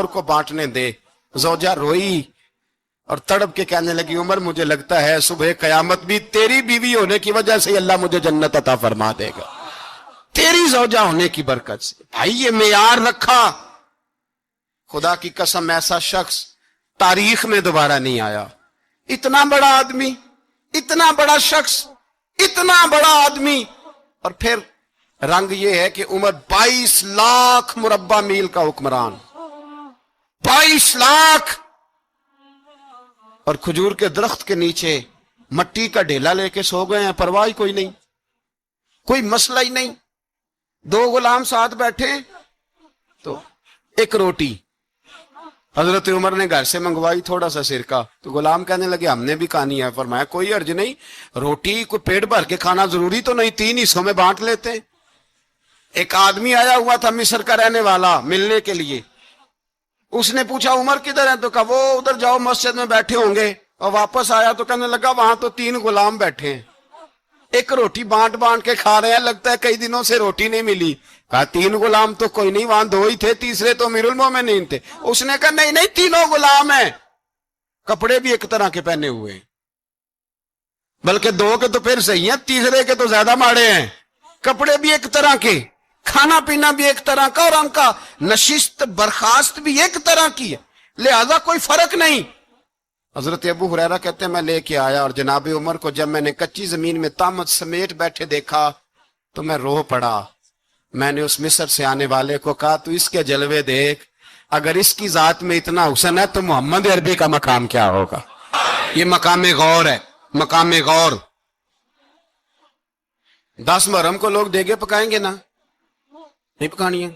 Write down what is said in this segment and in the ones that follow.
उमर को बांटने दे। ज़ौजा रोई और तड़प के कहने लगी, उमर मुझे लगता है सुबह कयामत भी तेरी बीवी होने की वजह से अल्लाह मुझे जन्नत अता फरमा देगा, तेरी ज़ौजा होने की बरकत से। भाई ये मेयार रखा, खुदा की कसम ऐसा शख्स तारीख में दोबारा नहीं आया। इतना बड़ा आदमी, इतना बड़ा शख्स, इतना बड़ा आदमी, और फिर रंग ये है कि उमर 22 लाख मुरब्बा मील का हुक्मरान, 22 लाख, और खजूर के दरख्त के नीचे मट्टी का ढेला लेके सो गए हैं, परवाह ही कोई नहीं, कोई मसला ही नहीं। 2 गुलाम साथ बैठे तो एक रोटी हजरत उमर ने घर से मंगवाई, थोड़ा सा सिरका, तो गुलाम कहने लगे हमने भी खानी है। फरमाया कोई अर्ज नहीं, रोटी को पेट भर के खाना जरूरी तो नहीं, 3 हिस्सों में बांट लेते। एक आदमी आया हुआ था मिस्र का रहने वाला मिलने के लिए, उसने पूछा उमर किधर है, तो कहा वो उधर जाओ मस्जिद में बैठे होंगे, और वापस आया तो कहने लगा वहां तो 3 गुलाम बैठे हैं, एक रोटी बांट बांट के खा रहे हैं, लगता है कई दिनों से रोटी नहीं मिली। कहा 3 गुलाम तो कोई नहीं, वहां 2 ही थे, तीसरे तो अमीरुल मोमिनीन थे। उसने कहा नहीं नहीं, 3 गुलाम हैं, कपड़े भी एक तरह के पहने हुए, बल्कि 2 के तो फिर सही है, तीसरे के तो ज्यादा माड़े हैं, कपड़े भी एक तरह के, खाना पीना भी एक तरह का, और उनका नशिस्त बर्खास्त भी एक तरह की है, लिहाजा कोई फर्क नहीं। हजरत अबू हुरैरा कहते हैं मैं लेके आया, और जनाब उमर को जब मैंने कच्ची जमीन में तामत समेट बैठे देखा तो मैं रो पड़ा। मैंने उस मिस्र से आने वाले को कहा तू इसके जलवे देख, अगर इसकी जात में इतना हुस्न है तो मोहम्मद अरबी का मकाम क्या होगा। ये मकाम गौर है, मकाम गौर। 10 मुहर्रम को लोग देगे पकाएंगे ना, नहीं पकानी है,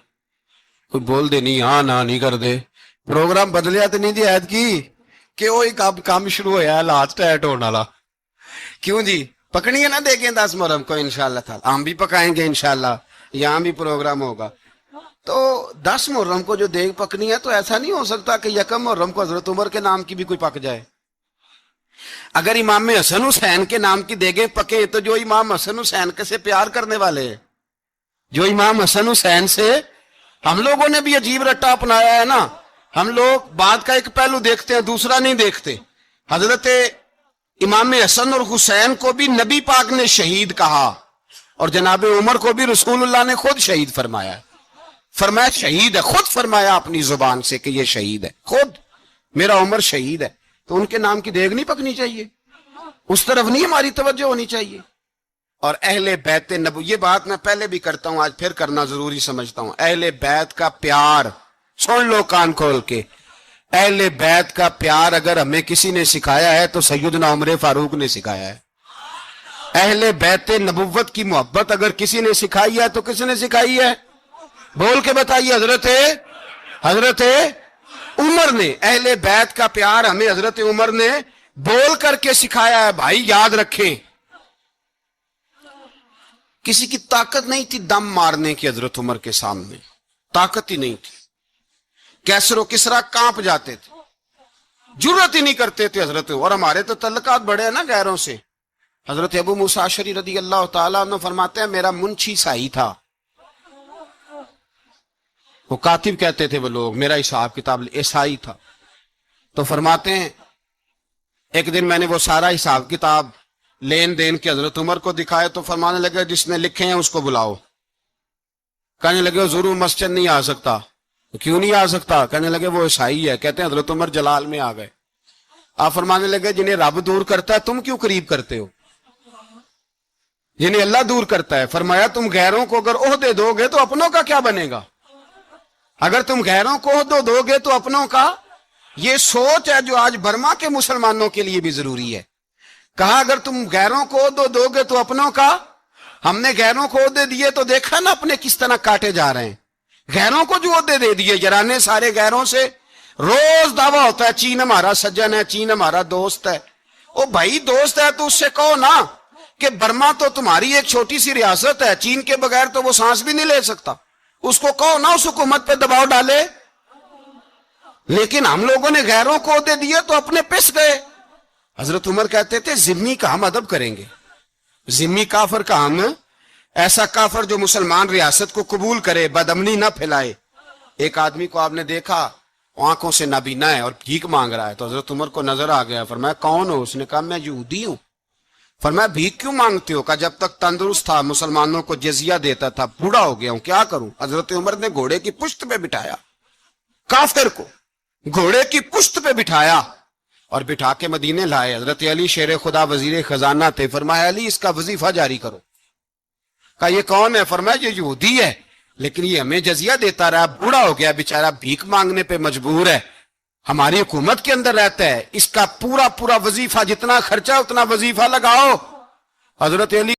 कोई बोल दे नहीं, हाँ ना नहीं कर दे, प्रोग्राम बदलिया तो नहीं दी ऐद की कि वो काम शुरू होया लास्ट टाइट होने वाला, क्यों जी पकनी है ना देखें 10 मुहर्रम को इंशाल्लाह ताला, हम भी पकाएंगे इंशाल्लाह, यहाँ भी प्रोग्राम होगा। तो 10 मुहर्रम को जो देग पकनी है तो ऐसा नहीं हो सकता कि 1 मुहर्रम को हजरत उमर के नाम की भी कोई पक जाए। अगर इमाम हसन हुसैन के नाम की देगे पके तो जो इमाम हसन हुसैन के से प्यार करने वाले हैं, जो इमाम हसन हुसैन से, हम लोगों ने भी अजीब रट्टा अपनाया है ना, हम लोग बात का एक पहलू देखते हैं दूसरा नहीं देखते। हजरत इमाम हसन और हुसैन को भी नबी पाक ने शहीद कहा, और जनाब उमर को भी रसूलुल्लाह ने खुद शहीद फरमाया, फरमाया शहीद है, खुद फरमाया अपनी जुबान से कि ये शहीद है, खुद मेरा उमर शहीद है। तो उनके नाम की देग नहीं पकनी चाहिए, उस तरफ नहीं हमारी तवज्जो होनी चाहिए। और अहले बैत नबू, ये बात मैं पहले भी करता हूं, आज फिर करना जरूरी समझता हूं, अहले बैत का प्यार सुन लो कान खोल के, अहले बैत का प्यार अगर हमें किसी ने सिखाया है तो सैयदना उमर फारूक ने सिखाया है। अहले बैत नबुव्वत की मोहब्बत अगर किसी ने सिखाई है तो किसने सिखाई है, बोल के बताइए। हजरत उमर ने, अहले बैत का प्यार हमें हजरत उमर ने बोल करके सिखाया है। भाई याद रखें, किसी की ताकत नहीं थी दम मारने की, हजरत उमर के सामने ताकत ही नहीं थी, कैसरो किसरा कांप जाते थे, जुर्रत ही नहीं करते थे हजरत। और हमारे तो तल्लकात बड़े हैं ना गैरों से। हजरत अबू मूसा अशरी रदी अल्लाह ताला अन्हु फरमाते हैं मेरा मुंशी साई था, वो कातिब कहते थे वो लोग, मेरा हिसाब किताब ईसाई था। तो फरमाते हैं एक दिन मैंने वो सारा हिसाब किताब लेन देन के हजरत उमर को दिखाए तो फरमाने लगे जिसने लिखे हैं उसको बुलाओ। कहने लगे हुजूर मस्जिद नहीं आ सकता। तो क्यों नहीं आ सकता? कहने लगे वो ईसाई है। कहते हैं हजरत उमर जलाल में आ गए। आप फरमाने लगे जिन्हें रब दूर करता है तुम क्यों करीब करते हो, जिन्हें अल्लाह दूर करता है। फरमाया तुम गैरों को अगर ओहदे दोगे तो अपनों का क्या बनेगा, अगर तुम गैरों को ओहदे दोगे तो अपनों का। ये सोच है जो आज बर्मा के मुसलमानों के लिए भी जरूरी है। कहा अगर तुम गैरों को ओहदे दोगे तो अपनों का। हमने गैरों को ओहदे दिए तो देखा ना अपने किस तरह काटे जा रहे हैं। गैरों को जो ओहदे दे दिए जराने सारे गैरों से, रोज दावा होता है चीन हमारा सज्जन है, चीन हमारा दोस्त है। ओ भाई दोस्त है तो उससे कहो ना कि बर्मा तो तुम्हारी एक छोटी सी रियासत है, चीन के बगैर तो वो सांस भी नहीं ले सकता। उसको कहो ना उस हुकूमत पे दबाव डाले। लेकिन हम लोगों ने गैरों को ओहदे दिए तो अपने पिस गए। हजरत उमर कहते थे जिम्मी का हम अदब करेंगे, जिम्मी काफर का हम, ऐसा काफर जो मुसलमान रियासत को कबूल करे, बदअमनी ना फैलाए। एक आदमी को आपने देखा آنکھوں سے نابینا ہے اور بھیک مانگ رہا ہے. تو حضرت عمر کو نظر آ گیا. فرمایا کون ہو؟ اس نے کہا میں یہودی ہوں. فرمایا بھیک کیوں مانگتے ہو؟ کہا جب تک تندرست تھا مسلمانوں کو جزیہ دیتا تھا, بوڑھا ہو گیا ہوں کیا کروں. حضرت عمر نے گھوڑے کی پشت پہ بٹھایا, کافر کو گھوڑے کی پشت پہ بٹھایا اور بٹھا کے مدینے لائے. حضرت علی شیر خدا وزیر خزانہ تھے. فرمایا علی اس کا وظیفہ جاری کرو. کہا یہ کون ہے؟ فرمایا یہ یہودی ہے لیکن یہ ہمیں جزیہ دیتا رہا, بوڑھا ہو گیا بیچارہ, بھیک مانگنے پہ مجبور ہے, ہماری حکومت کے اندر رہتا ہے, اس کا پورا وظیفہ جتنا خرچہ اتنا وظیفہ لگاؤ. حضرت علی